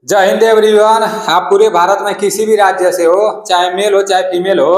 जय हिंद एवरीवन। आप पूरे भारत में किसी भी राज्य से हो, चाहे मेल हो चाहे फीमेल हो,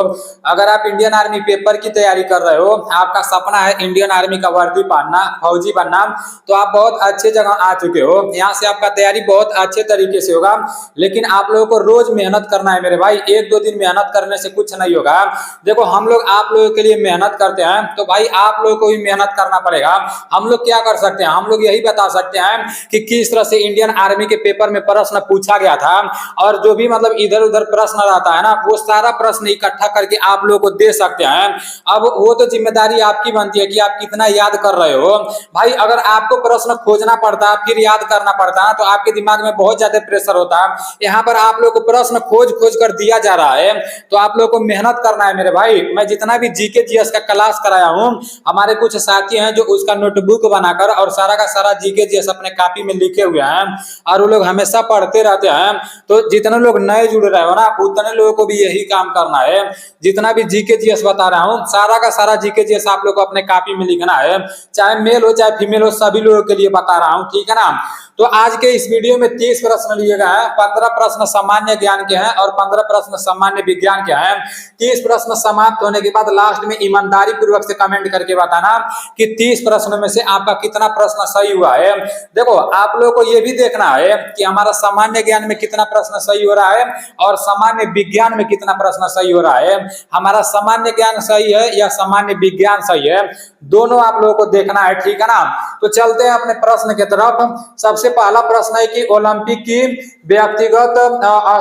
अगर आप इंडियन आर्मी पेपर की तैयारी कर रहे हो, आपका सपना है इंडियन आर्मी का वर्दी पहनना, फौजी बनना, तो आप बहुत अच्छे जगह आ चुके हो। यहाँ से आपका तैयारी बहुत अच्छे तरीके से होगा, लेकिन आप लोगों को रोज मेहनत करना है मेरे भाई। एक दो दिन मेहनत करने से कुछ नहीं होगा। देखो, हम लोग आप लोगों के लिए मेहनत करते हैं, तो भाई आप लोगों को भी मेहनत करना पड़ेगा। हम लोग क्या कर सकते हैं? हम लोग यही बता सकते हैं कि किस तरह से इंडियन आर्मी के पेपर में प्रश्न पूछा गया था, और जो भी मतलब इधर उधर प्रश्न रहता है ना, वो सारा प्रश्न इकट्ठा करके आप लोगों को दे सकते हैं। अब वो तो जिम्मेदारी आपकी बनती है कि आप कितना याद कर रहे हो। भाई, अगर आपको प्रश्न खोजना पड़ता है फिर याद करना पड़ता है तो आपके दिमाग में बहुत ज्यादा प्रेशर होता है। यहाँ पर आप लोग को प्रश्न खोज खोज कर दिया जा रहा है, तो आप लोग को मेहनत करना है मेरे भाई। मैं जितना भी जीके जीएस का क्लास कराया हूँ, हमारे कुछ साथी हैं जो उसका नोटबुक बनाकर और सारा का सारा जीके जीएस अपने कॉपी में लिखे हुए हैं, और वो लोग हमेशा पढ़ते रहते हैं। तो जितने लोग नए जुड़ रहे हो ना, उतने लोगों को भी यही काम करना है। जितना भी जीके जीएस बता रहा हूँ, सारा का सारा जीके जीएस आप लोग को अपने कॉपी में लिखना है, चाहे मेल हो चाहे फीमेल हो, सभी लोगों के लिए बता रहा हूँ, ठीक है ना। तो आज के इस वीडियो में 30 प्रश्न लिए गए हैं। 15 प्रश्न सामान्य ज्ञान के हैं और 15 प्रश्न सामान्य विज्ञान के हैं। 30 प्रश्न समाप्त होने के बाद लास्ट में ईमानदारी पूर्वक से कमेंट करके बताना कि 30 प्रश्नों में से आपका कितना प्रश्न सही हुआ है। देखो, आप लोगों को यह भी देखना है कि हमारा सामान्य ज्ञान में कितना प्रश्न सही हो रहा है और सामान्य विज्ञान में कितना प्रश्न सही हो रहा है। हमारा सामान्य ज्ञान सही है या सामान्य विज्ञान सही है, दोनों आप लोगों को देखना है, ठीक है ना। तो चलते हैं अपने प्रश्न की तरफ। सबसे पहला प्रश्न है कि ओलंपिक की व्यक्तिगत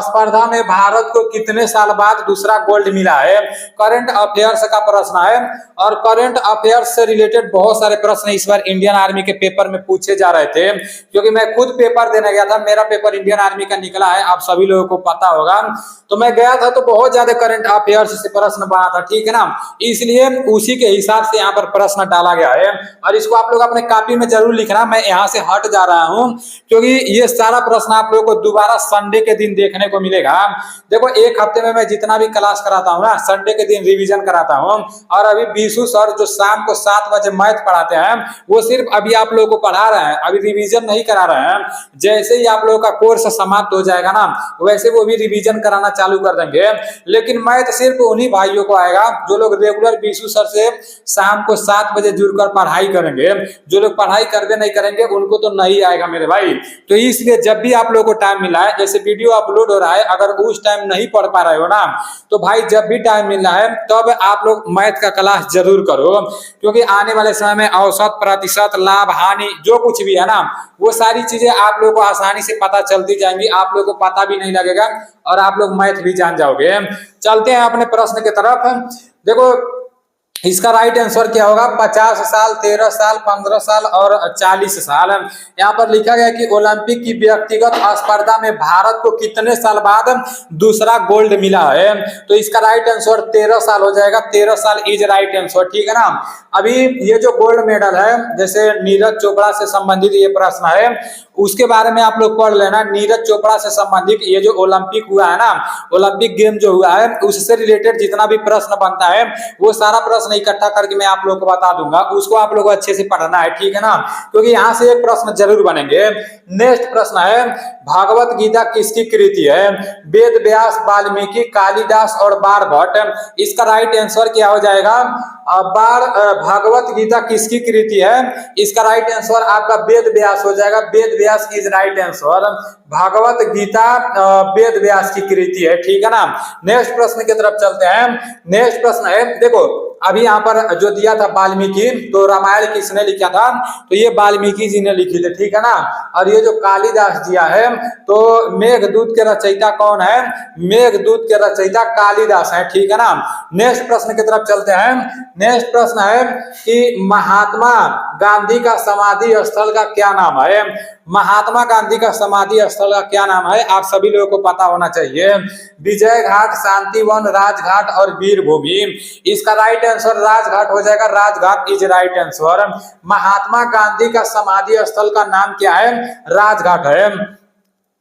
स्पर्धा में भारत को कितने साल बाद दूसरा गोल्ड मिला है। करंट अफेयर्स का प्रश्न है, और करंट अफेयर्स से रिलेटेड बहुत सारे प्रश्न इस बार इंडियन आर्मी के पेपर में पूछे जा रहे थे, क्योंकि मैं खुद पेपर देने गया था। मेरा पेपर इंडियन आर्मी का निकला है, आप सभी लोगों को पता होगा। तो मैं गया था तो बहुत ज्यादा करंट अफेयर्स से प्रश्न बना था, ठीक है ना। इसलिए उसी के हिसाब से यहाँ पर प्रश्न डाला गया है, और इसको आप लोग अपने कॉपी में जरूर लिखना। मैं यहाँ से हट जा रहा हूँ क्योंकि ये सारा प्रश्न आप लोगों को दोबारा संडे के दिन देखने को मिलेगा। देखो, एक हफ्ते में मैं जितना भी क्लास कराता हूँ ना, संडे के दिन रिवीजन कराता हूँ। और अभी बीसू सर जो शाम को 7 बजे मैथ पढ़ाते हैं, वो सिर्फ अभी आप लोगों को पढ़ा रहे हैं, अभी रिवीजन नहीं करा रहे हैं। जैसे ही आप लोगों का कोर्स समाप्त हो जाएगा ना, वैसे वो भी रिवीजन कराना चालू कर देंगे। लेकिन मैथ सिर्फ उन्हीं भाइयों को आएगा जो लोग रेगुलर बीसू सर से शाम को 7 बजे जुड़कर पढ़ाई करेंगे। जो लोग पढ़ाई करके नहीं करेंगे उनको तो नहीं आएगा मेरे भाई। तो इसलिए जब भी आप लोगों को टाइम मिला है, जैसे वीडियो अपलोड हो रहा है, अगर उस टाइम नहीं पढ़ पा रहे हो ना, तो भाई जब भी टाइम मिल रहा है तब आप लोग मैथ का क्लास जरूर करो, क्योंकि आने वाले समय में औसत, प्रतिशत, लाभ, हानि जो कुछ भी है ना, वो सारी चीजें आप लोगों को आसानी से पता चलती जाएंगी। आप लोगों को पता भी नहीं लगेगा और आप लोग मैथ भी जान जाओगे। चलते हैं अपने प्रश्न की तरफ। देखो, इसका राइट आंसर क्या होगा? 50 साल, 13 साल, 15 साल और 40 साल। यहाँ पर लिखा गया कि ओलंपिक की व्यक्तिगत स्पर्धा में भारत को कितने साल बाद दूसरा गोल्ड मिला है। तो इसका राइट आंसर 13 साल हो जाएगा। 13 साल इज राइट आंसर, ठीक है ना। अभी ये जो गोल्ड मेडल है, जैसे नीरज चोपड़ा से संबंधित ये प्रश्न है, उसके बारे में आप लोग पढ़ लेना। नीरज चोपड़ा से संबंधित ये जो ओलंपिक हुआ है ना, ओलंपिक गेम जो हुआ है, उससे रिलेटेड जितना भी प्रश्न बनता है, वो सारा प्रश्न इकट्ठा करके मैं आप लोगों को बता दूंगा। उसको आप लोगों को अच्छे से पढ़ना है, ठीक है ना, क्योंकि यहाँ से एक प्रश्न जरूर बनेंगे। नेक्स्ट प्रश्न है, भागवत गीता किसकी कृति है? वेद व्यास, वाल्मीकि, कालिदास और बाणभट्ट। इसका राइट आंसर क्या हो जाएगा? भागवत गीता किसकी कृति है? इसका राइट आंसर आपका वेद व्यास हो जाएगा। Ved Vyas is right answer. Bhagavad Gita Ved Vyas की कृति है, ठीक है ना। नेक्स्ट प्रश्न की तरफ चलते हैं। नेक्स्ट प्रश्न है, देखो अभी यहाँ पर जो दिया था वाल्मीकि, तो रामायण किसने लिखा था? तो ये वाल्मीकि जी ने लिखी थी, ठीक है ना। और ये जो कालिदास दिया है, तो मेघदूत के रचयिता कौन है? मेघदूत के रचयिता कालिदास है, ठीक है ना। नेक्स्ट प्रश्न की तरफ चलते हैं। नेक्स्ट प्रश्न है कि महात्मा गांधी का समाधि स्थल का क्या नाम है? महात्मा गांधी का समाधि स्थल का क्या नाम है? आप सभी लोगों को पता होना चाहिए। विजय घाट, शांतिवन, राजघाट और वीर भूमि। इसका राइट आंसर राजघाट हो जाएगा। Rajghat is right answer. Mahatma Gandhi का समाधि स्थल का नाम क्या है? राजघाट है।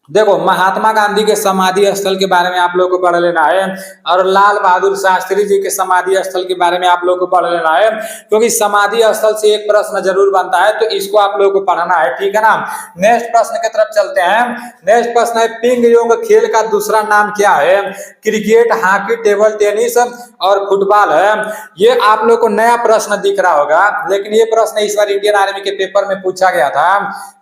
देखो, महात्मा गांधी के समाधि स्थल के बारे में आप लोग को पढ़ लेना है, और लाल बहादुर शास्त्री जी के समाधि स्थल के बारे में आप लोग को पढ़ लेना है, क्योंकि समाधि स्थल से एक प्रश्न जरूर बनता है, तो इसको आप लोग को पढ़ना है, ठीक है ना। नेक्स्ट प्रश्न की तरफ चलते हैं। नेक्स्ट प्रश्न है, पिंग योंग खेल का दूसरा नाम क्या है? क्रिकेट, हॉकी, टेबल टेनिस और फुटबॉल है। ये आप लोग को नया प्रश्न दिख रहा होगा, लेकिन ये प्रश्न इस बार इंडियन आर्मी के पेपर में पूछा गया था।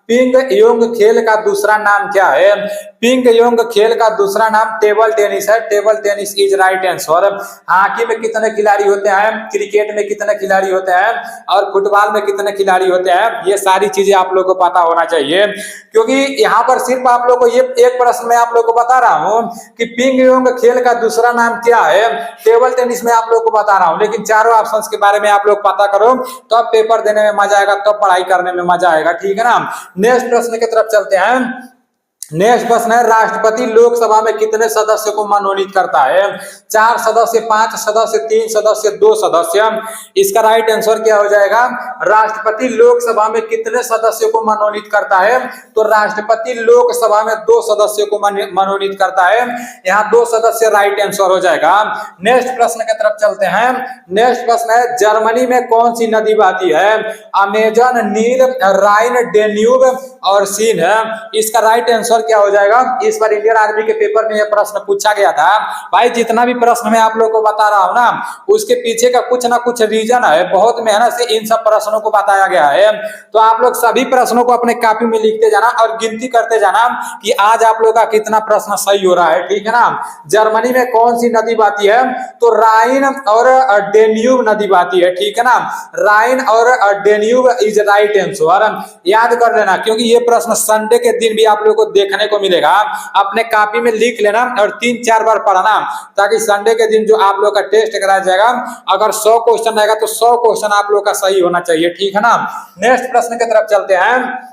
पिंग योंग खेल का दूसरा नाम क्या है? पिंग योंग खेल का दूसरा नाम टेबल टेनिस है। Table tennis is right answer. Hockey में कितने खिलाड़ी होते हैं? क्रिकेट में कितने खिलाड़ी होते हैं? और फुटबॉल में कितने खिलाड़ी होते हैं? ये सारी चीजें आप लोग को पता होना चाहिए, क्योंकि यहाँ पर सिर्फ आप लोग को ये एक प्रश्न में आप लोग को बता रहा हूँ कि पिंग योंग खेल का दूसरा नाम क्या है। टेबल टेनिस में आप लोग को बता रहा हूँ, लेकिन चारों ऑप्शंस के बारे में आप लोग पता करो, तब तो पेपर देने में मजा आएगा, तब तो पढ़ाई करने में मजा आएगा, ठीक है ना। नेक्स्ट प्रश्न की तरफ चलते हैं। नेक्स्ट प्रश्न है, राष्ट्रपति लोकसभा में कितने सदस्य को मनोनीत करता है? 4 सदस्य, 5 सदस्य, 3 सदस्य, 2 सदस्य। इसका राइट आंसर क्या हो जाएगा? राष्ट्रपति लोकसभा में कितने सदस्यों को मनोनीत करता है? तो राष्ट्रपति लोकसभा में 2 सदस्यों को मनोनीत करता है। यहाँ 2 सदस्य राइट आंसर हो जाएगा। नेक्स्ट प्रश्न की तरफ चलते हैं। नेक्स्ट प्रश्न है, जर्मनी में कौन सी नदी बहती है? अमेजन, नील, राइन, डेन्यूब और सीन है। इसका राइट आंसर क्या हो जाएगा? इस बार इंडियन आर्मी के पेपर में यह प्रश्न पूछा गया था। भाई, जितना भी प्रश्न मैं आप लोग को बता रहा हूं ना, उसके पीछे का कुछ ना कुछ रीजन है, बहुत मेहनत से इन सब प्रश्नों को बताया गया है। तो आप लोग सभी प्रश्नों को अपने कॉपी में लिखते जाना और गिनती करते जाना कि आज आप लोग का कितना प्रश्न सही हो रहा है, ठीक है ना। जर्मनी में कौन सी नदी बहती है? तो राइन और डेन्यूब नदी बहती है, ठीक है ना। राइन और डेन्यूब इज राइट आंसर। याद कर लेना, क्योंकि ये प्रश्न संडे के दिन भी आप लोग को देखने को मिलेगा। अपने कॉपी में लिख लेना और 3-4 बार पढ़ना, ताकि संडे के दिन जो आप लोग का टेस्ट कराया जाएगा, अगर 100 क्वेश्चन रहेगा तो 100 क्वेश्चन आप लोग का सही होना चाहिए, ठीक है ना। नेक्स्ट प्रश्न की तरफ चलते हैं।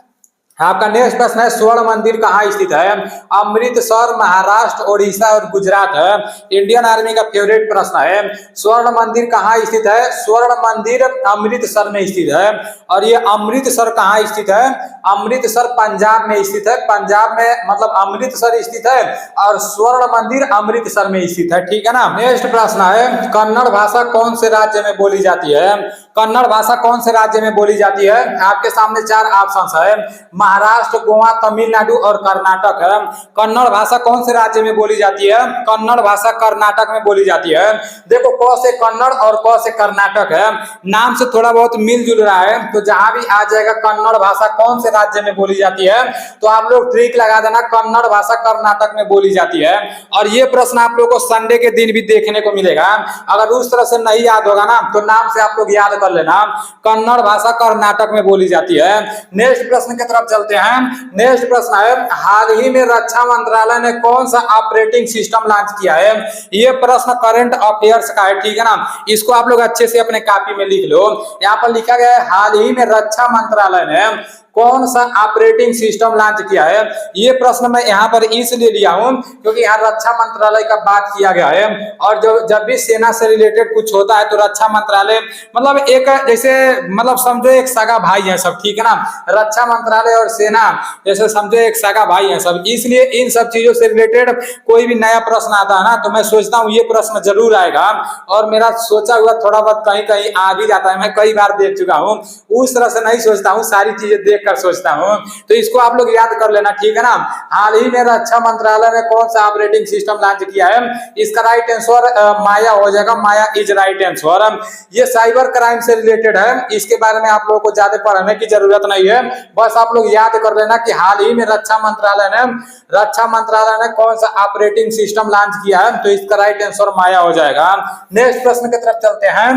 आपका नेक्स्ट प्रश्न है, स्वर्ण मंदिर कहाँ स्थित है? अमृतसर, महाराष्ट्र, ओडिशा और गुजरात है। इंडियन आर्मी का फेवरेट प्रश्न है। स्वर्ण मंदिर कहाँ स्थित है? स्वर्ण मंदिर अमृतसर में स्थित है। और ये अमृतसर कहाँ स्थित है? अमृतसर पंजाब में स्थित है। पंजाब में मतलब अमृतसर स्थित है, और स्वर्ण मंदिर अमृतसर में स्थित है, ठीक है ना। नेक्स्ट प्रश्न है, कन्नड़ भाषा कौन से राज्य में बोली जाती है? कन्नड़ भाषा कौन से राज्य में बोली जाती है? आपके सामने 4 ऑप्शन है, महाराष्ट्र, गोवा, तमिलनाडु और कर्नाटक है। कन्नड़ भाषा कौन से राज्य में बोली जाती है? कन्नड़ भाषा कर्नाटक में बोली जाती है। देखो, क से कन्नड़ और क से कर्नाटक है, नाम से थोड़ा बहुत मिलजुल रहा है, तो जहां भी आ जाएगा कन्नड़ भाषा कौन से राज्य में बोली जाती है, तो आप लोग ट्रिक लगा देना, कन्नड़ भाषा कर्नाटक में बोली जाती है। और ये प्रश्न आप लोग को संडे के दिन भी देखने को मिलेगा। अगर उस तरह से नहीं याद होगा ना, तो नाम से आप लोग याद कर लेना, कन्नड़ भाषा कर्नाटक में बोली जाती है। नेक्स्ट प्रश्न की तरफ चलते हैं। नेक्स्ट प्रश्न है, हाल ही में रक्षा मंत्रालय ने कौन सा ऑपरेटिंग सिस्टम लॉन्च किया है? ये प्रश्न करंट अफेयर्स का है, ठीक है ना। इसको आप लोग अच्छे से अपने कॉपी में लिख लो। यहाँ पर लिखा गया है, हाल ही में रक्षा मंत्रालय ने कौन सा ऑपरेटिंग सिस्टम लॉन्च किया है। ये प्रश्न मैं यहाँ पर इसलिए लिया हूं क्योंकि यहाँ रक्षा मंत्रालय का बात किया गया है, और जब भी सेना से रिलेटेड कुछ होता है तो रक्षा मंत्रालय मतलब एक जैसे मतलब समझो एक सगा भाई है सब, ठीक है ना। रक्षा मंत्रालय और सेना जैसे समझो एक सगा भाई है सब, इसलिए इन सब चीजों से रिलेटेड कोई भी नया प्रश्न आता है ना, तो मैं सोचता हूँ ये प्रश्न जरूर आएगा, और मेरा सोचा हुआ थोड़ा बहुत कहीं कहीं आ भी जाता है। मैं कई बार देख चुका हूँ, उस तरह से नहीं सोचता हूँ, सारी चीजें देख कर सोचता हूं। तो इसको आप लोग याद कर लेना, ठीक है ना। हाल ही में रक्षा मंत्रालय ने कौन सा ऑपरेटिंग सिस्टम लॉन्च किया है? इसका राइट आंसर माया हो जाएगा। माया इज राइट आंसर। ये साइबर क्राइम से रिलेटेड है, इसके बारे में आप लोगों को ज्यादा पढ़ने की जरूरत नहीं है, बस आप लोग याद कर लेना कि हाल ही में रक्षा मंत्रालय ने कौन सा ऑपरेटिंग सिस्टम लॉन्च किया है, तो इसका राइट आंसर माया हो जाएगा। नेक्स्ट प्रश्न की तरफ चलते हैं।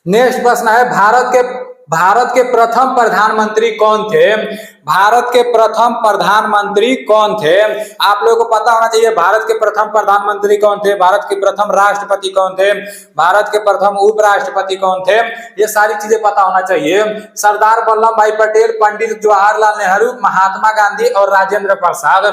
नेक्स्ट प्रश्न है, भारत के प्रथम प्रधानमंत्री कौन थे? भारत के प्रथम प्रधानमंत्री कौन थे? आप लोगों को पता होना चाहिए भारत के प्रथम प्रधानमंत्री कौन थे, भारत के प्रथम राष्ट्रपति कौन थे, भारत के प्रथम उपराष्ट्रपति कौन थे, ये सारी चीजें पता होना चाहिए। सरदार वल्लभ भाई पटेल, पंडित जवाहरलाल नेहरू, महात्मा गांधी और राजेंद्र प्रसाद।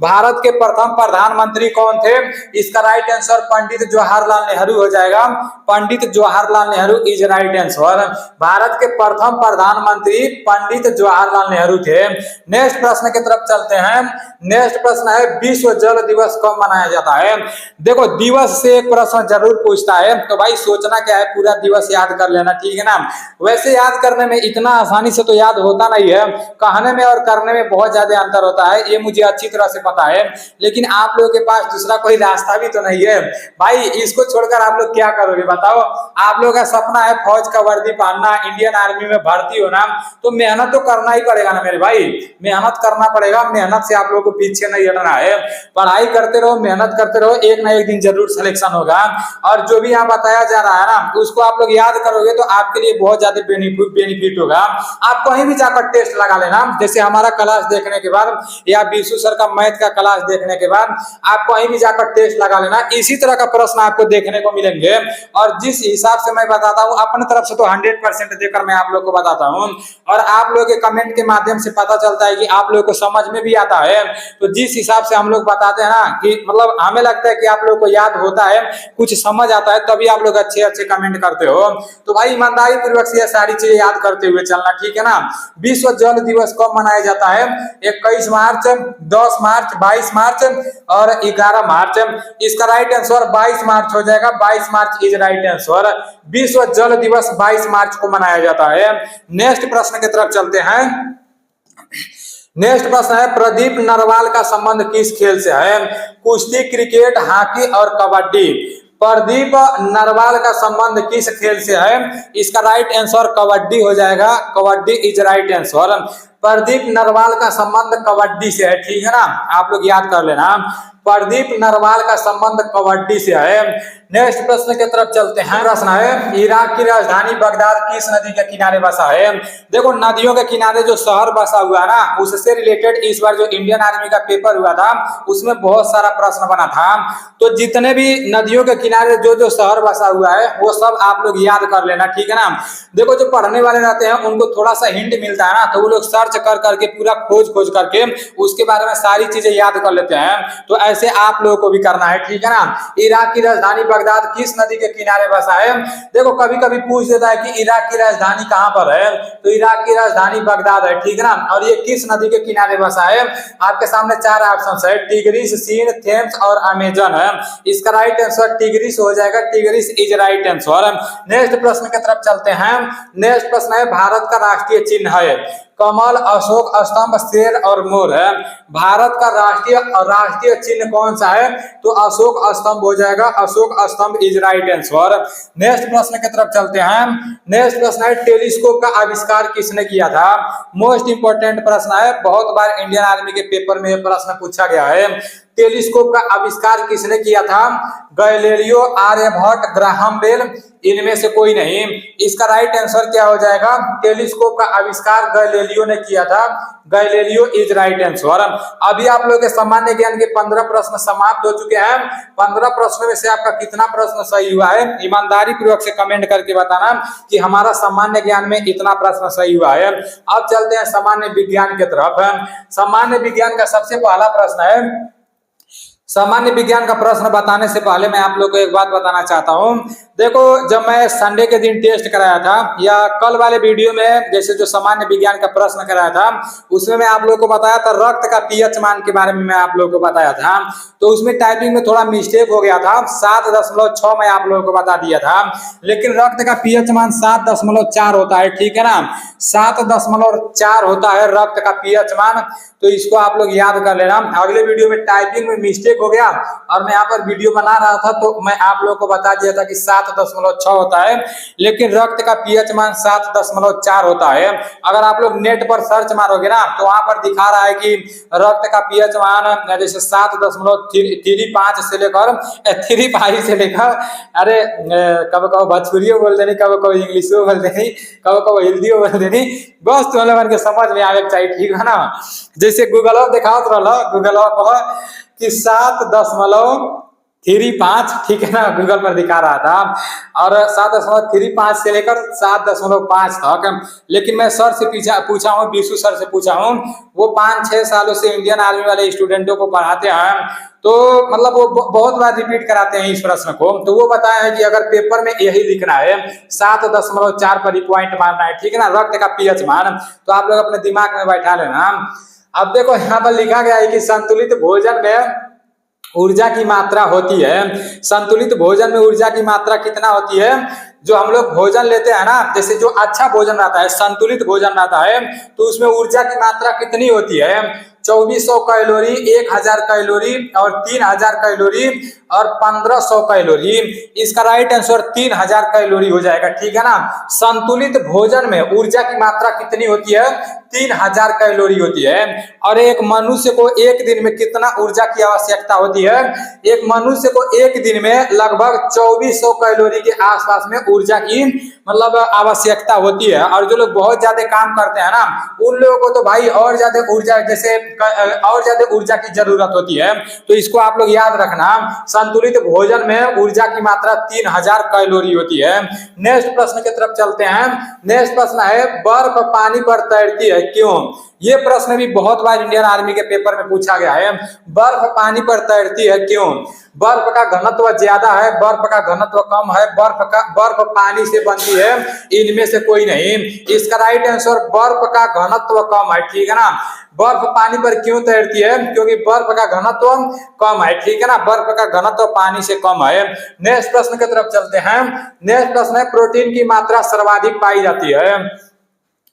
भारत के प्रथम प्रधानमंत्री कौन थे? इसका राइट आंसर पंडित जवाहरलाल नेहरू हो जाएगा। Pandit Jawaharlal Nehru is right answer. Bharat के प्रथम प्रधानमंत्री पंडित जवाहरलाल नेहरू थे। नेक्स्ट प्रश्न की तरफ चलते हैं। नेक्स्ट प्रश्न है विश्व जल दिवस कब मनाया जाता है। देखो दिवस से एक प्रश्न जरूर पूछता है, तो भाई सोचना क्या है, पूरा दिवस याद कर लेना, ठीक है ना। वैसे याद करने में इतना आसानी से तो याद होता नहीं है, कहने में और करने में बहुत ज्यादा अंतर होता है, ये मुझे अच्छी तरह से पता है। लेकिन आप लोगों के पास दूसरा कोई रास्ता भी तो नहीं है भाई, इसको छोड़कर आप लोग क्या करोगे बताओ। आप लोगों का सपना है फौज का वर्दी पहनना, इंडियन आर्मी में भर्ती होना, तो मेहनत तो करना ही पड़ेगा ना मेरे भाई, मेहनत करना पड़ेगा। मेहनत से आप लोगों को पीछे नहीं हटना है, पढ़ाई करते रहो, मेहनत करते रहो, एक ना एक दिन जरूर सिलेक्शन होगा। और जो भी यहाँ बताया जा रहा है ना, उसको आप लोग याद करोगे तो आपके लिए बहुत ज्यादा बेनिफिट होगा। आप कहीं भी जाकर टेस्ट लगा लेना, जैसे हमारा क्लास देखने के बाद या बीसू सर का मैथ का क्लास देखने के बाद आप कहीं भी जाकर टेस्ट लगा लेना, इसी तरह का प्रश्न आपको देखने को मिलेंगे। और जिस हिसाब से मैं बताता हूँ अपनी तरफ से तो 100% देकर मैं आप लोग को बताता हूँ, और आप लोग के कमेंट के माध्यम से पता चलता है कि आप लोग को समझ में भी आता है। तो जिस हिसाब से हम लोग बताते हैं ना कि मतलब हमें लगता है कि आप लोग को याद होता है, कुछ समझ आता है, तभी आप लोग अच्छे अच्छे कमेंट करते हो। तो भाई ईमानदारी पूर्वक से सारी चीजें याद करते हुए चलना, ठीक है ना। विश्व जल दिवस कब मनाया जाता है। 21 मार्च, 10 मार्च, 22 मार्च और 11 मार्च। इसका राइट आंसर 22 मार्च हो जाएगा, 22 मार्च इज राइट आंसर। विश्व जल दिवस 22 मार्च को मनाया जाता है। नेक्स्ट प्रश्न की तरफ चलते हैं। नेक्स्ट प्रश्न है प्रदीप नरवाल का संबंध किस खेल से है। कुश्ती, क्रिकेट, हॉकी और कबड्डी। प्रदीप नरवाल का संबंध किस खेल से है। इसका राइट आंसर कबड्डी हो जाएगा, kabaddi is right answer. Pradeep Narwal का संबंध कबड्डी से है, ठीक है ना, आप लोग याद कर लेना। प्रदीप नरवाल का संबंध कबड्डी से है। नेक्स्ट प्रश्न की तरफ चलते हैं। प्रश्न है इराक की राजधानी बगदाद किस नदी के किनारे बसा है। देखो नदियों के किनारे जो शहर बसा हुआ है ना, उससे रिलेटेड इस बार जो इंडियन आर्मी का पेपर हुआ था उसमें बहुत सारा प्रश्न बना था। तो जितने भी नदियों के किनारे जो जो शहर बसा हुआ है वो सब आप लोग याद कर लेना, ठीक है ना। देखो जो पढ़ने वाले रहते हैं उनको थोड़ा सा हिंट मिलता है ना, तो वो लोग सर्च कर करके पूरा खोज करके उसके बारे में सारी चीजें याद कर लेते हैं। तो ऐसे आप लोगों को भी करना है, ठीक है ना। इराक की राजधानी बगदाद किस नदी के किनारे बसा है। देखो कभी कभी पूछ देता है कि इराक की राजधानी कहां पर है, तो इराक की राजधानी बगदाद है, ठीक है ना। और ये किस नदी के किनारे बसा है। आपके सामने 4 ऑप्शन है, टिग्रिस, सीन, थेम्स और अमेजन है। इसका राइट आंसर टिग्रिस हो जाएगा, tigris is right answer. Next प्रश्न की तरफ चलते हैं। नेक्स्ट प्रश्न है भारत का राष्ट्रीय चिन्ह है कमल, अशोक स्तंभ, शेर और मोर है। भारत का राष्ट्रीय चिन्ह कौन सा है, तो अशोक स्तंभ हो जाएगा, अशोक स्तंभ इज राइट आंसर। नेक्स्ट प्रश्न की तरफ चलते हैं। नेक्स्ट प्रश्न है टेलीस्कोप का आविष्कार किसने किया था। मोस्ट इंपोर्टेंट प्रश्न है, बहुत बार इंडियन आर्मी के पेपर में यह प्रश्न पूछा गया है। टेलीस्कोप का आविष्कार किसने किया था। गैलीलियो, आर्यभट्ट, ग्राहम बेल, इनमें से कोई नहीं। इसका राइट आंसर क्या हो जाएगा, टेलीस्कोप का आविष्कार गैलीलियो ने किया था, गैलीलियो इज राइट आंसर। अभी आप लोग के सामान्य ज्ञान के 15 प्रश्न समाप्त हो चुके हैं। 15 प्रश्नों में से आपका कितना प्रश्न सही हुआ है, ईमानदारी पूर्वक से कमेंट करके बताना कि हमारा सामान्य ज्ञान में इतना प्रश्न सही हुआ है। अब चलते हैं सामान्य विज्ञान की तरफ। सामान्य विज्ञान का सबसे पहला प्रश्न है। सामान्य विज्ञान का प्रश्न बताने से पहले मैं आप लोग को एक बात बताना चाहता हूं। देखो जब मैं संडे के दिन टेस्ट कराया था या कल वाले वीडियो में जैसे जो सामान्य विज्ञान का प्रश्न कराया था उसमें मैं आप लोग को बताया था रक्त का पीएच मान के बारे में मैं आप लोग को बताया था। तो उसमें टाइपिंग में थोड़ा मिस्टेक हो गया था, 7.6 मैं आप लोगों को बता दिया था, लेकिन रक्त का पीएच मान 7.4 होता है, ठीक है ना। 7.4 होता है रक्त का पीएच मान, तो इसको आप लोग याद कर लेना। अगले वीडियो में टाइपिंग में मिस्टेक हो गया और मैं यहाँ पर वीडियो बना रहा था तो मैं आप लोग को बता दिया था कि 7.6 होता है, लेकिन रक्त का पीएच मान 7.4 होता है। अगर आप लोग नेट पर सर्च मारोगे ना तो वहां पर दिखा रहा है कि रक्त का पीएच मान जैसे 7.35 से लेकर 35 से लेकर अरे कब कब भोजपुरी बोल देनी, कब कब इंग्लिश बोल देनी, कब कब हिंदी बोल देनी, बस तुम लोगन के समझ में आवे चाहिए, ठीक है ना। जैसे गूगल दिखाओ तो गूगल कि 7.35, ठीक है ना, गूगल पर दिखा रहा था और 7.35 से लेकर 7.5 तक। लेकिन मैं सर से पूछा हूँ, बीसू सर से पूछा हूँ, वो 5-6 सालों से इंडियन आर्मी वाले स्टूडेंटों को पढ़ाते हैं, तो मतलब वो बहुत बार रिपीट कराते हैं इस प्रश्न को। तो वो बताया है कि अगर पेपर में यही लिखना है 7.4 पर ही पॉइंट मारना है, ठीक है ना, रक्त का पीएच मान, तो आप लोग अपने दिमाग में बैठा लेना। अब देखो यहाँ पर लिखा गया है कि संतुलित भोजन में ऊर्जा की मात्रा होती है, संतुलित भोजन में ऊर्जा की मात्रा कितना होती है, जो हम लोग भोजन लेते हैं ना, जैसे जो अच्छा भोजन रहता है, संतुलित भोजन रहता है, तो उसमें ऊर्जा की मात्रा कितनी होती है, 2400 कैलोरी, 1000 कैलोरी और 3000 कैलोरी और 1500 कैलोरी। इसका राइट आंसर 3000 कैलोरी हो जाएगा, ठीक है ना। संतुलित भोजन में ऊर्जा की मात्रा कितनी होती है, 3000 कैलोरी होती है। और एक मनुष्य को एक दिन में कितना ऊर्जा की आवश्यकता होती है, एक मनुष्य को एक दिन में लगभग 2400 कैलोरी के आसपास में ऊर्जा की मतलब आवश्यकता होती है। और जो लोग बहुत ज्यादा काम करते हैं ना, उन लोगों को तो भाई और ज्यादा ऊर्जा, जैसे और ज्यादा ऊर्जा की जरूरत होती है। तो इसको आप लोग याद रखना, संतुलित भोजन में ऊर्जा की मात्रा 3000 कैलोरी होती है। नेक्स्ट प्रश्न की तरफ चलते हैं। नेक्स्ट प्रश्न है, बर्फ पानी पर तैरती है क्यों? ये प्रश्न भी बहुत बार इंडियन आर्मी के पेपर में पूछा गया है। बर्फ पानी पर तैरती है क्यों? बर्फ का घनत्व ज्यादा है, बर्फ का घनत्व कम है, बर्फ पानी से बनती है, इनमें से कोई नहीं। इसका राइट आंसर बर्फ का घनत्व कम है, ठीक है ना। बर्फ पानी पर क्यों तैरती है? क्योंकि बर्फ का घनत्व कम है, ठीक है ना, बर्फ का घनत्व पानी से कम है। नेक्स्ट प्रश्न की तरफ चलते हैं। नेक्स्ट प्रश्न है, प्रोटीन की मात्रा सर्वाधिक पाई जाती है,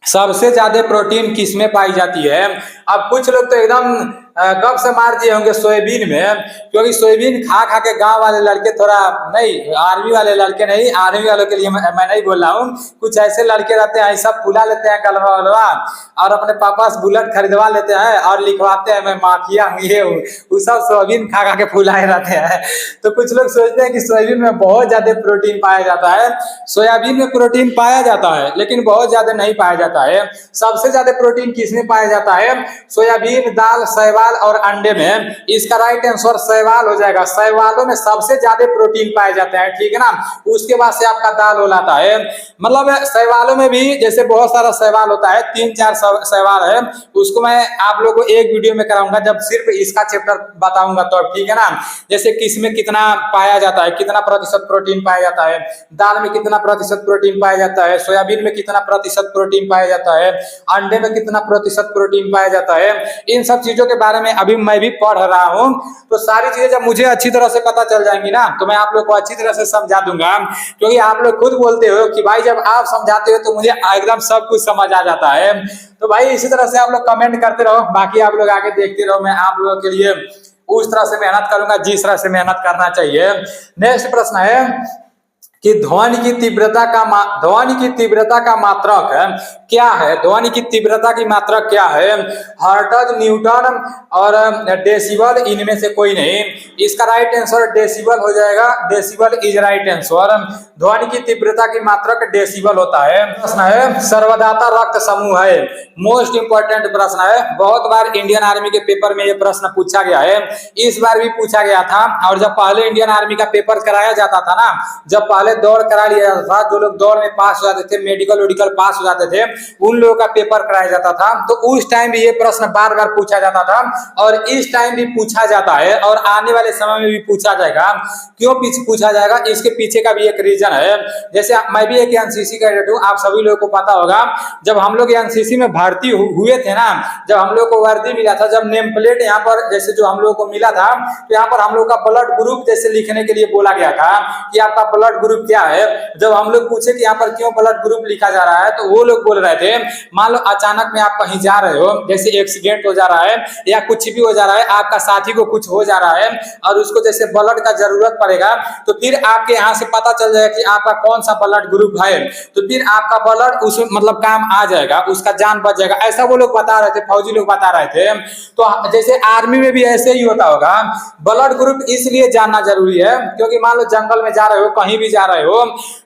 सबसे ज्यादा प्रोटीन किसमें पाई जाती है? अब कुछ लोग तो एकदम कब से मार दिए होंगे सोयाबीन में, क्योंकि सोयाबीन खा खा के गांव वाले लड़के, थोड़ा नहीं आर्मी वाले लड़के नहीं, आर्मी वालों के लिए मैं नहीं बोल रहा हूँ, कुछ ऐसे लड़के रहते हैं सब फुला लेते हैं गलवा वलवा और अपने पापा से बुलेट खरीदवा लेते हैं और लिखवाते हैं मैं माफिया हूँ ये हूँ, वो सब सोयाबीन खा खा के फुलाए रहते हैं। तो कुछ लोग सोचते हैं कि सोयाबीन में बहुत ज्यादा प्रोटीन पाया जाता है। सोयाबीन में प्रोटीन पाया जाता है लेकिन बहुत ज्यादा नहीं पाया जाता है। सबसे ज्यादा प्रोटीन किसमें पाया जाता है? सोयाबीन, दाल, शैवाल और अंडे में। इसका राइट आंसर शैवाल हो जाएगा। शैवालों में सबसे ज्यादा प्रोटीन पाए जाते हैं, ठीक है ना। उसके बाद से आपका दाल हो जाता है। मतलब शैवालों में भी जैसे बहुत सारा शैवाल होता है, 3-4 शैवाल है, उसको मैं आप लोगों को एक वीडियो में कराऊंगा जब सिर्फ इसका चैप्टर बताऊंगा तो, ठीक है ना। जैसे किसमें कितना पाया जाता है, कितना प्रतिशत प्रोटीन पाया जाता है, दाल में कितना प्रतिशत प्रोटीन पाया जाता है, सोयाबीन में कितना प्रतिशत प्रोटीन पाया जाता है, अंडे में कितना प्रतिशत प्रोटीन पाया जाता है, इन सब चीजों के बारे में अभी मैं भी पढ़ रहा हूं। तो सारी चीजें जब मुझे अच्छी तरह से पता चल जाएंगी ना, तो मैं आप लोग को अच्छी तरह से समझा दूंगा। क्योंकि आप लोग खुद बोलते हो कि भाई जब आप समझाते हो तो मुझे एकदम सब कुछ समझ आ जाता है। तो भाई इसी तरह से आप लोग कमेंट करते रहो, बाकी आप लोग आगे देखते रहो। मैं आप लोगों के लिए उस तरह से मेहनत करूंगा जिस तरह से मेहनत करना चाहिए। नेक्स्ट प्रश्न है कि ध्वनि की तीव्रता का मात्रक क्या है? ध्वनि की तीव्रता की मात्रक क्या है? हर्ट्ज, न्यूटन और डेसिबल, इनमें से कोई नहीं। इसका राइट आंसर डेसिबल हो जाएगा। Decibel is right answer. ध्वनि की तीव्रता की मात्रक डेसिबल होता है। प्रश्न है, सर्वदाता रक्त समूह है, मोस्ट इंपोर्टेंट प्रश्न है। बहुत बार इंडियन आर्मी के पेपर में यह प्रश्न पूछा गया है, इस बार भी पूछा गया था। और जब पहले इंडियन आर्मी का पेपर कराया जाता था ना, जब पहले दौड़ करा लिया जाता था, जो लोग दौड़ में पास हो जाते थे, मेडिकल पास हो जाते थे, उन लोगों का पेपर कराया जाता था। तो उस टाइम भी ये प्रश्न बार बार पूछा जाता था और इस टाइम भी पूछा जाता है और आने वाले समय में भी पूछा जाएगा। क्यों पूछा जाएगा? इसके पीछे का भी एक रीजन है। जैसे मैं भी एक एनसीसी कैडेट हूँ, आप सभी लोगों को पता होगा, जब हम लोग एनसीसी में भर्ती हुए थे ना, जब हम लोग को वर्दी मिला था, जब नेम प्लेट यहाँ पर जैसे जो हम लोग को मिला था, तो यहाँ पर हम लोग का ब्लड ग्रुप जैसे लिखने के लिए बोला गया था कि आपका ब्लड ग्रुप क्या है। जब हम लोग पूछे कि यहाँ पर क्यों ब्लड ग्रुप लिखा जा रहा है, तो वो लोग बोल रहे थे, मान लो अचानक में आप कहीं जा रहे हो, जैसे एक्सीडेंट हो जा रहा है या कुछ भी हो जा रहा है, आपका साथी को कुछ हो जा रहा है और उसको जैसे ब्लड का जरूरत पड़ेगा, तो फिर आपके यहाँ से पता चल जाएगा कि आपका कौन सा ब्लड ग्रुप है, तो फिर आपका ब्लड उस मतलब काम आ जाएगा, उसका जान बच जाएगा। ऐसा वो लोग बता रहे थे, फौजी लोग बता रहे थे। तो जैसे आर्मी में भी ऐसे ही होता होगा। ब्लड ग्रुप इसलिए जानना जरूरी है क्योंकि मान लो जंगल में जा रहे हो, कहीं भी जा रहे हो,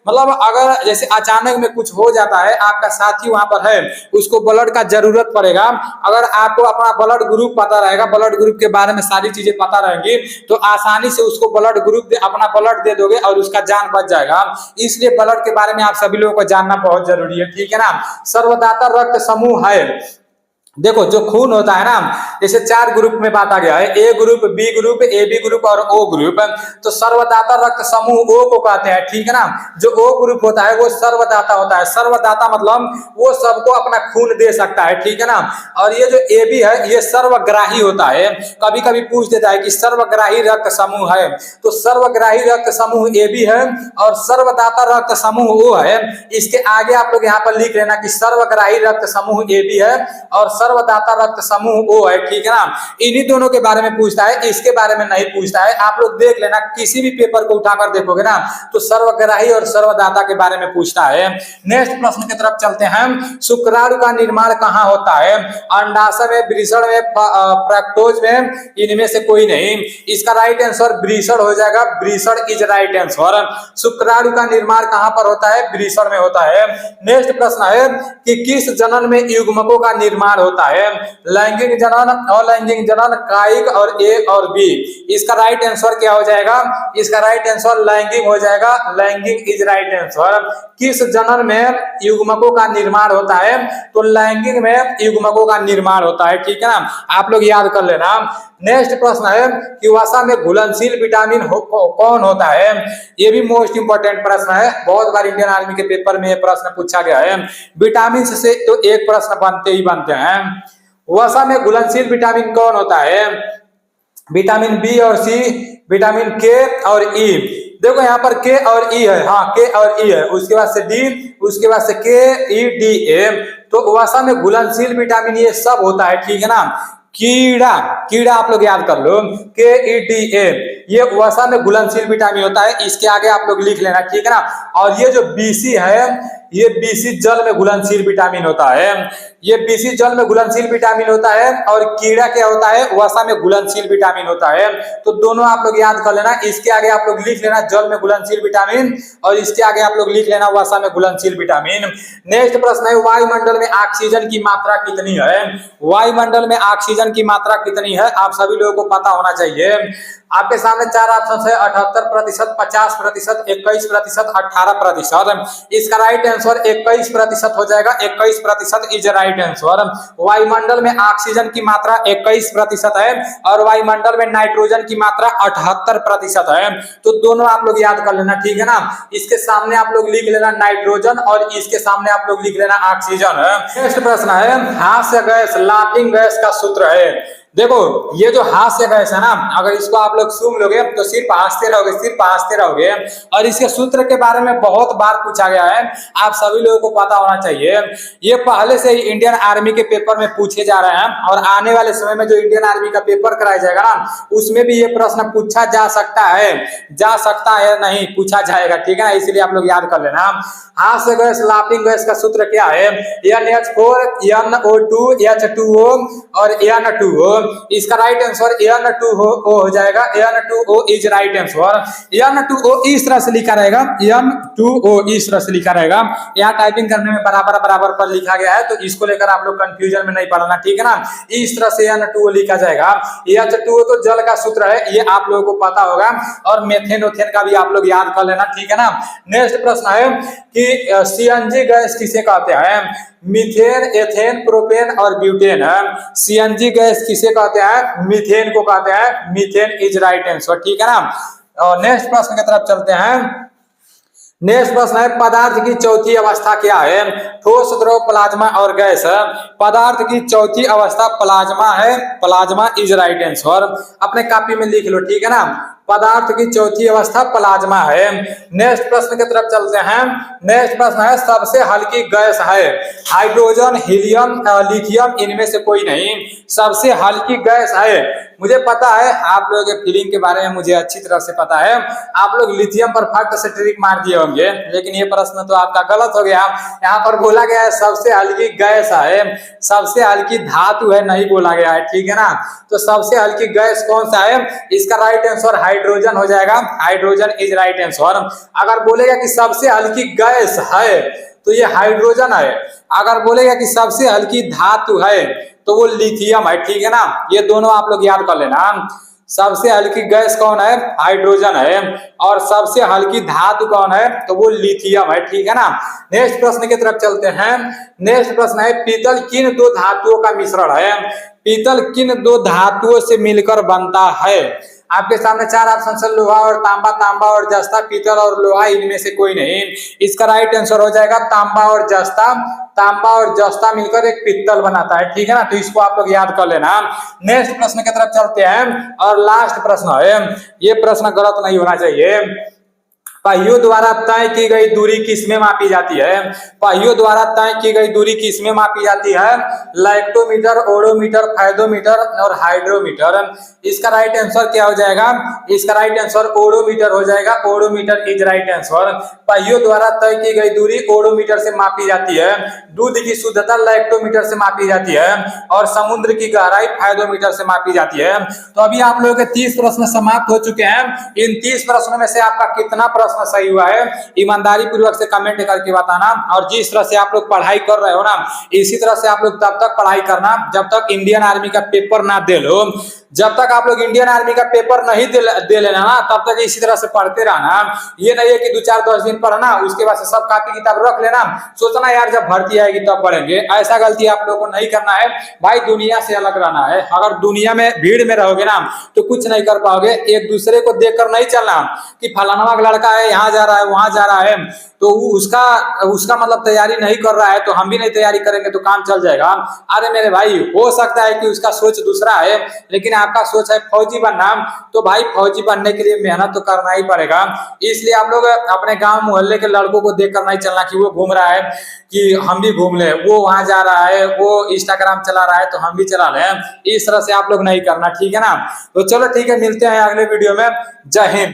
मतलब अगर जैसे अचानक में कुछ हो जाता है, आपका साथी वहां पर है, उसको ब्लड का जरूरत पड़ेगा, अगर आपको अपना ब्लड ग्रुप पता रहेगा, ब्लड ग्रुप के बारे में सारी चीजें पता रहेंगी, तो आसानी से उसको ब्लड ग्रुप अपना ब्लड दे दोगे और उसका जान बच जाएगा। इसलिए ब्लड के बारे में आप सभी लोगों को जानना बहुत जरूरी है, ठीक है ना। सर्वदाता रक्त समूह है, देखो जो खून होता है ना, जैसे 4 ग्रुप में बांटा गया है, A group, B group, A B group और ओ ग्रुप। तो सर्वदाता रक्त समूह ओ को कहते हैं, ठीक है ना। जो ओ ग्रुप होता है वो सर्वदाता होता है। सर्वदाता मतलब वो सबको अपना खून दे सकता है, ठीक है ना। और ये जो ए बी है ये सर्वग्राही होता है। कभी कभी पूछ देता है कि सर्वग्राही रक्त समूह है, तो सर्वग्राही रक्त समूह ए बी है और सर्वदाता रक्त समूह ओ है। इसके आगे आप लोग यहाँ पर लिख लेना कि सर्वग्राही रक्त समूह ए बी है और सर्वदाता रक्त समूह ओ है, ठीक है ना। इन्हीं दोनों के बारे में पूछता है, इसके बारे में नहीं पूछता है। आप लोग देख लेना, किसी भी पेपर को उठाकर देखोगे ना तो सर्वग्राही और सर्वदाता के बारे में पूछता है। नेक्स्ट प्रश्न की तरफ चलते हैं। शुक्राणु का निर्माण कहाँ होता है? अंडाशय में, वृषण में, फ्रक्टोज में, इनमें से कोई नहीं। इसका राइट आंसर वृषण हो जाएगा। वृषण इज राइट आंसर। शुक्राणु का निर्माण कहाँ पर होता है? वृषण में होता है। नेक्स्ट प्रश्न है कि किस जनन में युग्मकों का निर्माण होता है? लैंगिक जनन, अलैंगिक जनन, कायिक और ए और बी। इसका राइट आंसर क्या हो जाएगा? इसका राइट आंसर लैंगिक हो जाएगा। लैंगिक इज राइट आंसर। किस जनन में युग्मकों का निर्माण होता है? तो लैंगिक में युग्मकों का निर्माण होता है, ठीक है ना। आप लोग याद कर लेना। नेक्स्ट प्रश्न है कि वसा में घुलनशील विटामिन कौन होता है? ये भी मोस्ट इंपोर्टेंट प्रश्न है, बहुत बार इंडियन आर्मी के पेपर में ये प्रश्न पूछा गया है। विटामिन से तो एक प्रश्न बनते ही बनते हैं। वसा में घुलनशील विटामिन कौन होता है? विटामिन बी और सी, विटामिन के और ई। देखो यहाँ पर के और ई है, हाँ के और ई है, उसके बाद से डी, उसके बाद से के ई डी ए। तो वसा में घुलनशील विटामिन ये सब होता है, ठीक है ना। कीड़ा, कीड़ा आप लोग याद कर लो, के ई डी ए, ये वसा में घुलनशील विटामिन होता है। इसके आगे आप लोग लिख लेना, ठीक है ना। और ये जो बीसी है ये बीसी जल में घुलनशील विटामिन होता है। ये बीसी जल में घुलनशील विटामिन होता है और कीड़ा क्या होता है? वसा में घुलनशील विटामिन होता है। तो दोनों आप लोग याद कर लेना। इसके आगे आप लोग लिख लेना जल में घुलनशील विटामिन और इसके आगे आप लोग लिख लेना वसा में घुलनशील विटामिन। नेक्स्ट प्रश्न है वायुमंडल में ऑक्सीजन की मात्रा कितनी है? वायुमंडल में ऑक्सीजन की मात्रा कितनी है? आप सभी लोगों को पता होना चाहिए। आपके सामने 4 ऑप्शन है, 78%, 50%, 21%, 18%। इसका राइट आंसर 21% हो जाएगा। 21% इज राइट आंसर। वायुमंडल में ऑक्सीजन की मात्रा 21% है और वायुमंडल में नाइट्रोजन की मात्रा 78% है। तो दोनों आप लोग याद कर लेना, ठीक है ना। इसके सामने आप लोग लिख लेना नाइट्रोजन और इसके सामने आप लोग लिख लेना ऑक्सीजन है। नेक्स्ट प्रश्न है हास्य गैस, लाफिंग गैस का सूत्र है। देखो ये जो हास्य गैस है ना, अगर इसको आप लोग सूंघ लोगे तो सिर्फ हंसते रहोगे, सिर्फ हंसते रहोगे। और इसके सूत्र के बारे में बहुत बार पूछा गया है, आप सभी लोगों को पता होना चाहिए। ये पहले से ही इंडियन आर्मी के पेपर में पूछे जा रहे हैं और आने वाले समय में जो इंडियन आर्मी का पेपर कराया जाएगा ना उसमें भी ये प्रश्न पूछा जा सकता है, नहीं पूछा जाएगा, ठीक है ना। इसलिए आप लोग याद कर लेना। हास्य गैस, लाफिंग गैस का सूत्र क्या है? NH4, NO2, H2O और N2O। इसका राइट आंसर N2O हो जाएगा। N2O is right answer. N2O इस तरह से लिखा रहेगा, N2O इस तरह से लिखा रहेगा। यहाँ टाइपिंग करने में बराबर बराबर पर लिखा गया है, तो इसको लेकर आप लोग कंफ्यूजन में नहीं पड़ना, ठीक है ना। इस तरह से N2O लिखा जाएगा। H2O तो जल का सूत्र है, ये आप लोगों को पता होगा। और मेथेन ओथेन का भी आप लोग याद कर लेना, ठीक है ना। नेक्स्ट प्रश्न है कि सीएनजी गैस किसे कहते हैं? मीथेन, एथेन, प्रोपेन और ब्यूटेन है। सीएनजी गैस किसे कहते हैं? मीथेन को कहते हैं। मीथेन इज राइट आंसर, ठीक है ना। और नेक्स्ट प्रश्न की तरफ चलते हैं। नेक्स्ट प्रश्न है पदार्थ की चौथी अवस्था क्या है? ठोस, द्रव, प्लाज्मा और गैस। पदार्थ की चौथी अवस्था प्लाज्मा है। Plasma is right answer. अपने कॉपी में लिख लो, ठीक है ना। पदार्थ की चौथी अवस्था प्लाज्मा है। नेक्स्ट प्रश्न की तरफ चलते हैं। नेक्स्ट प्रश्न है सबसे हल्की गैस है? हाइड्रोजन, हीलियम, लिथियम, इनमें से कोई नहीं। सबसे हल्की गैस है, मुझे पता है आप लोगों के फीलिंग के बारे में मुझे अच्छी तरह से पता है। आप लोग लिथियम पर फट से ट्रिक मार दिए होंगे, लेकिन ये प्रश्न तो आपका गलत हो गया। यहाँ पर बोला गया है सबसे हल्की गैस है, सबसे हल्की धातु है नहीं बोला गया है, ठीक है ना। तो सबसे हल्की गैस कौन सा है? इसका राइट आंसर हाइड्रोजन हो जाएगा। Hydrogen is right answer. अगर बोलेगा कि सबसे हल्की गैस है तो ये हाइड्रोजन है। अगर बोलेगा कि सबसे हल्की धातु है तो वो लिथियम है, ठीक है ना। ये दोनों आप लोग याद कर लेना। सबसे हल्की गैस कौन है? हाइड्रोजन है। और सबसे हल्की धातु कौन है? तो वो लिथियम है, ठीक है ना। नेक्स्ट प्रश्न की तरफ चलते हैं। नेक्स्ट प्रश्न है, पीतल किन दो धातुओं का मिश्रण है? पीतल किन दो धातुओं से मिलकर बनता है? आपके सामने चार ऑप्शन है, लोहा और तांबा, तांबा और जस्ता, पीतल और लोहा, इनमें से कोई नहीं। इसका राइट आंसर हो जाएगा तांबा और जस्ता। तांबा और जस्ता मिलकर एक पित्तल बनाता है, ठीक है ना। तो इसको आप लोग याद कर लेना। नेक्स्ट प्रश्न की तरफ चलते हैं और लास्ट प्रश्न है, ये प्रश्न गलत नहीं होना चाहिए। पहियों द्वारा तय की गई दूरी किसमें मापी जाती है? पहियों द्वारा तय की गई दूरी किसमें मापी जाती है? लैक्टोमीटर, ओडोमीटर, फायदोमीटर और हाइड्रोमीटर। इसका राइट आंसर क्या हो जाएगा? इसका राइट आंसर ओडोमीटर हो जाएगा। Odometer is right answer. पहियों द्वारा तय की गई दूरी ओडोमीटर से मापी जाती है। दूध की शुद्धता लैक्टोमीटर से मापी जाती है और समुद्र की गहराई फायदोमीटर से मापी जाती है। तो अभी आप लोगों के 30 प्रश्न समाप्त हो चुके हैं। इन 30 प्रश्नों में से आपका कितना प्रश्न सही हुआ है, ईमानदारी पूर्वक से कमेंट करके बताना। और जिस तरह से आप लोग पढ़ाई कर रहे हो ना, इसी तरह से आप लोग तब तक पढ़ाई करना जब तक इंडियन आर्मी का पेपर ना दे लो। जब तक आप लोग इंडियन आर्मी का पेपर नहीं दे लेना ना, तब तक इसी तरह से पढ़ते रहना। ये नहीं है कि 2-4-10 दिन पढ़ना, उसके बाद से सब कॉपी किताब रख लेना, सोचना यार जब भर्ती आएगी तब पढ़ेंगे। ऐसा गलती आप लोगों को नहीं करना है भाई। दुनिया से अलग रहना है। अगर दुनिया में भीड़ में रहोगे ना तो कुछ नहीं कर पाओगे। एक दूसरे को देखकर नहीं चलना कि फलाना लड़का है, यहाँ जा रहा है, वहां जा रहा है, तो उसका मतलब तैयारी नहीं कर रहा है तो हम भी नहीं तैयारी करेंगे तो काम चल जाएगा। अरे मेरे भाई, हो सकता है कि उसका सोच दूसरा है, लेकिन आपका सोच है फौजी बनना, तो भाई फौजी बनने के लिए मेहनत तो करना ही पड़ेगा। इसलिए आप लोग अपने गांव मोहल्ले के लड़कों को देखकर नहीं चलना कि वो घूम रहा है कि हम भी घूम ले, वो वहां जा रहा है, वो इंस्टाग्राम चला रहा है तो हम भी चला लें। इस तरह से आप लोग नहीं करना, ठीक है ना। तो चलो ठीक है, मिलते हैं अगले वीडियो में। जय हिंद।